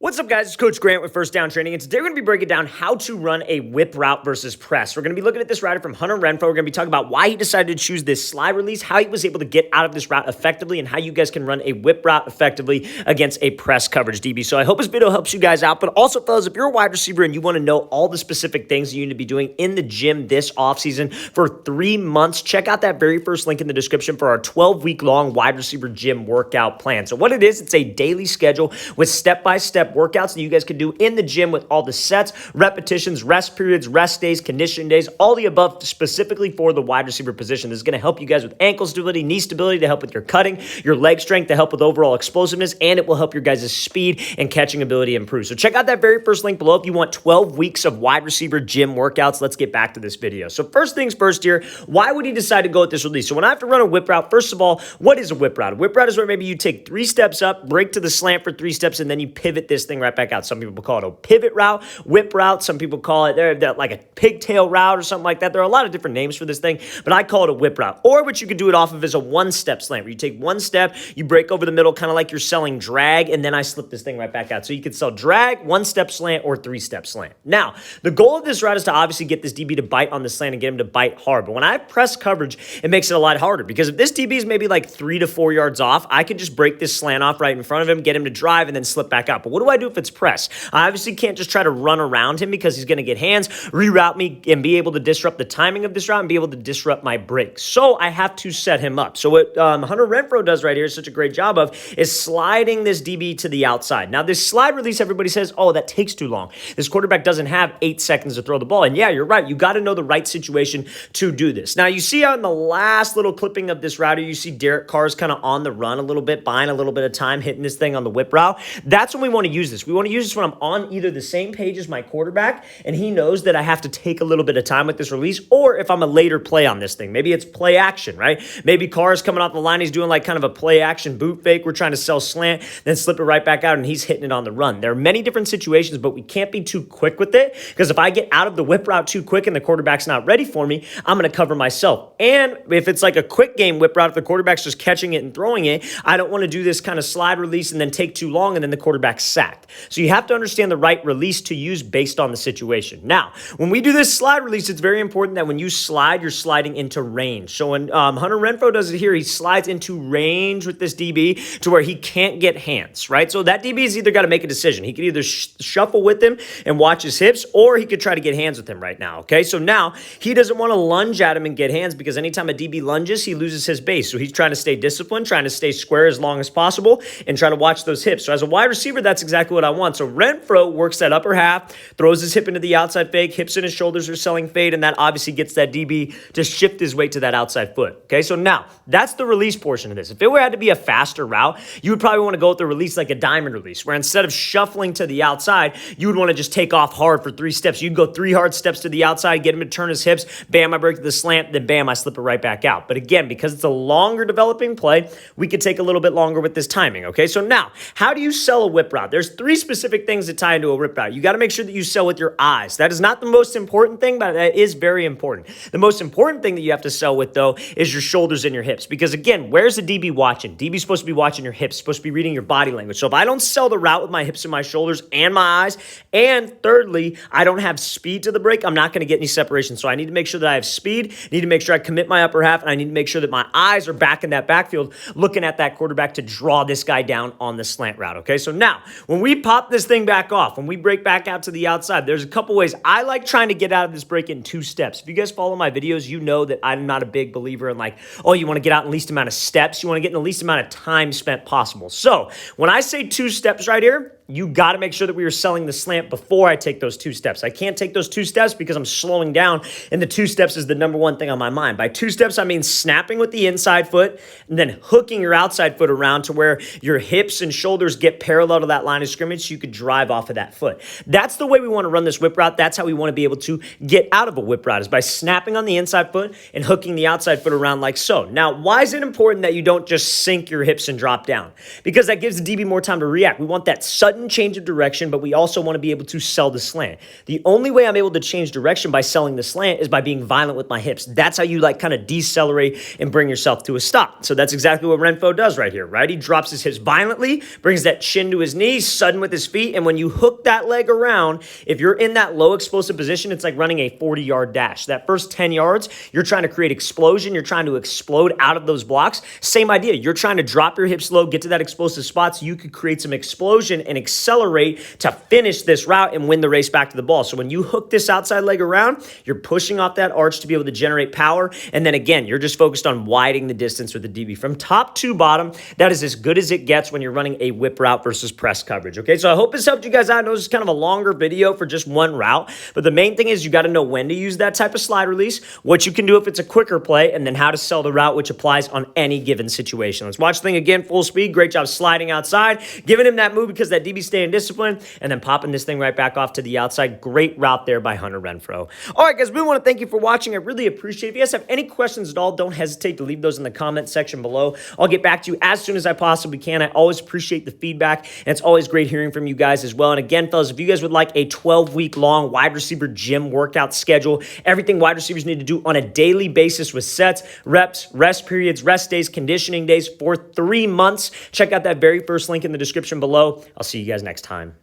What's up, guys? It's Coach Grant with First Down Training, and today we're going to be breaking down how to run a whip route versus press. We're going to be looking at this rider from Hunter Renfrow. We're going to be talking about why he decided to choose this slide release, how he was able to get out of this route effectively, and how you guys can run a whip route effectively against a press coverage DB. So I hope this video helps you guys out, but also, fellas, if you're a wide receiver and you want to know all the specific things you need to be doing in the gym this offseason for 3 months, check out that very first link in the description for our 12-week-long wide receiver gym workout plan. So what it is, it's a daily schedule with step-by-step workouts that you guys can do in the gym with all the sets, repetitions, rest periods, rest days, conditioning days, all the above specifically for the wide receiver position. This is going to help you guys with ankle stability, knee stability, to help with your cutting, your leg strength, to help with overall explosiveness, and it will help your guys' speed and catching ability improve. So check out that very first link below if you want 12 weeks of wide receiver gym workouts. Let's get back to this video. So first things first here, why would he decide to go with this release? So when I have to run a whip route, first of all, what is a whip route? A whip route is where maybe you take 3 steps up, break to the slant for 3 steps, and then you pivot this thing right back out. Some people call it a pivot route, whip route. Some people call it they're like a pigtail route or something like that. There are a lot of different names for this thing, but I call it a whip route. Or what you could do it off of is a 1-step slant, where you take 1 step, you break over the middle, kind of like you're selling drag, and then I slip this thing right back out. So you could sell drag, 1-step slant, or 3-step slant. Now, the goal of this route is to obviously get this DB to bite on the slant and get him to bite hard. But when I have press coverage, it makes it a lot harder, because if this DB is maybe like 3 to 4 yards off, I could just break this slant off right in front of him, get him to drive, and then slip back out. But what do I do if it's press? I obviously can't just try to run around him, because he's going to get hands, reroute me, and be able to disrupt the timing of this route and be able to disrupt my break. So I have to set him up. So what Hunter Renfrow does right here is such a great job of is sliding this DB to the outside. Now, this slide release, everybody says, oh, that takes too long. This quarterback doesn't have 8 seconds to throw the ball. And yeah, you're right. You got to know the right situation to do this. Now, you see out in the last little clipping of this route, you see Derek Carr's kind of on the run a little bit, buying a little bit of time, hitting this thing on the whip route. That's when we want to use this. We want to use this when I'm on either the same page as my quarterback, and he knows that I have to take a little bit of time with this release, or if I'm a later play on this thing. Maybe it's play action, right? Maybe Carr's coming off the line, he's doing like kind of a play action boot fake. We're trying to sell slant, then slip it right back out, and he's hitting it on the run. There are many different situations, but we can't be too quick with it, because if I get out of the whip route too quick and the quarterback's not ready for me, I'm going to cover myself. And if it's like a quick game whip route, if the quarterback's just catching it and throwing it, I don't want to do this kind of slide release and then take too long and then the quarterback's sacked. So you have to understand the right release to use based on the situation. Now, when we do this slide release, it's very important that when you slide, you're sliding into range. So when Hunter Renfrow does it here, he slides into range with this DB to where he can't get hands, right? So that DB's either got to make a decision. He could either shuffle with him and watch his hips, or he could try to get hands with him right now, okay? So now he doesn't want to lunge at him and get hands, because anytime a DB lunges, he loses his base. So he's trying to stay disciplined, trying to stay square as long as possible, and try to watch those hips. So as a wide receiver, that's exactly what I want. So Renfrow works that upper half, throws his hip into the outside fake, hips and his shoulders are selling fade, and that obviously gets that DB to shift his weight to that outside foot. Okay, so now that's the release portion of this. If it had to be a faster route, you would probably want to go with the release like a diamond release, where instead of shuffling to the outside, you would want to just take off hard for 3 steps. You'd go 3 hard steps to the outside, get him to turn his hips, bam, I break to the slant, then bam, I slip it right back out. But again, because it's a longer developing play, we could take a little bit longer with this timing. Okay, so now, how do you sell a whip route? There's 3 specific things that tie into a whip route. You got to make sure that you sell with your eyes. That is not the most important thing, but that is very important. The most important thing that you have to sell with, though, is your shoulders and your hips. Because again, where's the DB watching? DB's supposed to be watching your hips, supposed to be reading your body language. So if I don't sell the route with my hips and my shoulders and my eyes, and thirdly, I don't have speed to the break, I'm not going to get any separation. So I need to make sure that I have speed, need to make sure I commit my upper half, and I need to make sure that my eyes are back in that backfield looking at that quarterback to draw this guy down on the slant route. Okay, so now when we pop this thing back off, when we break back out to the outside, there's a couple ways. I like trying to get out of this break in 2 steps. If you guys follow my videos, you know that I'm not a big believer in like, oh, you want to get out in the least amount of steps. You want to get in the least amount of time spent possible. So when I say 2 steps right here, you got to make sure that we are selling the slant before I take those 2 steps. I can't take those 2 steps because I'm slowing down, and the 2 steps is the number one thing on my mind. By 2 steps, I mean snapping with the inside foot and then hooking your outside foot around to where your hips and shoulders get parallel to that line of scrimmage so you could drive off of that foot. That's the way we want to run this whip route. That's how we want to be able to get out of a whip route, is by snapping on the inside foot and hooking the outside foot around like so. Now, why is it important that you don't just sink your hips and drop down? Because that gives the DB more time to react. We want that sudden sudden change of direction, but we also want to be able to sell the slant. The only way I'm able to change direction by selling the slant is by being violent with my hips. That's how you like kind of decelerate and bring yourself to a stop. So that's exactly what Renfro does right here, right? He drops his hips violently, brings that chin to his knees, sudden with his feet, and when you hook that leg around, if you're in that low explosive position, it's like running a 40-yard dash. That first 10 yards, you're trying to create explosion, you're trying to explode out of those blocks. Same idea. You're trying to drop your hips low, get to that explosive spot so you could create some explosion and accelerate to finish this route and win the race back to the ball. So when you hook this outside leg around, you're pushing off that arch to be able to generate power. And then again, you're just focused on widening the distance with the DB. From top to bottom, that is as good as it gets when you're running a whip route versus press coverage. Okay, so I hope this helped you guys out. I know this is kind of a longer video for just one route, but the main thing is you got to know when to use that type of slide release, what you can do if it's a quicker play, and then how to sell the route, which applies on any given situation. Let's watch the thing again, full speed. Great job sliding outside, giving him that move because that DB staying disciplined, and then popping this thing right back off to the outside. Great route there by Hunter Renfro. All right, guys, we want to thank you for watching. I really appreciate it. If you guys have any questions at all, don't hesitate to leave those in the comment section below. I'll get back to you as soon as I possibly can. I always appreciate the feedback, and it's always great hearing from you guys as well. And again, fellas, if you guys would like a 12-week long wide receiver gym workout schedule, everything wide receivers need to do on a daily basis with sets, reps, rest periods, rest days, conditioning days for 3 months, check out that very first link in the description below. I'll see you guys next time.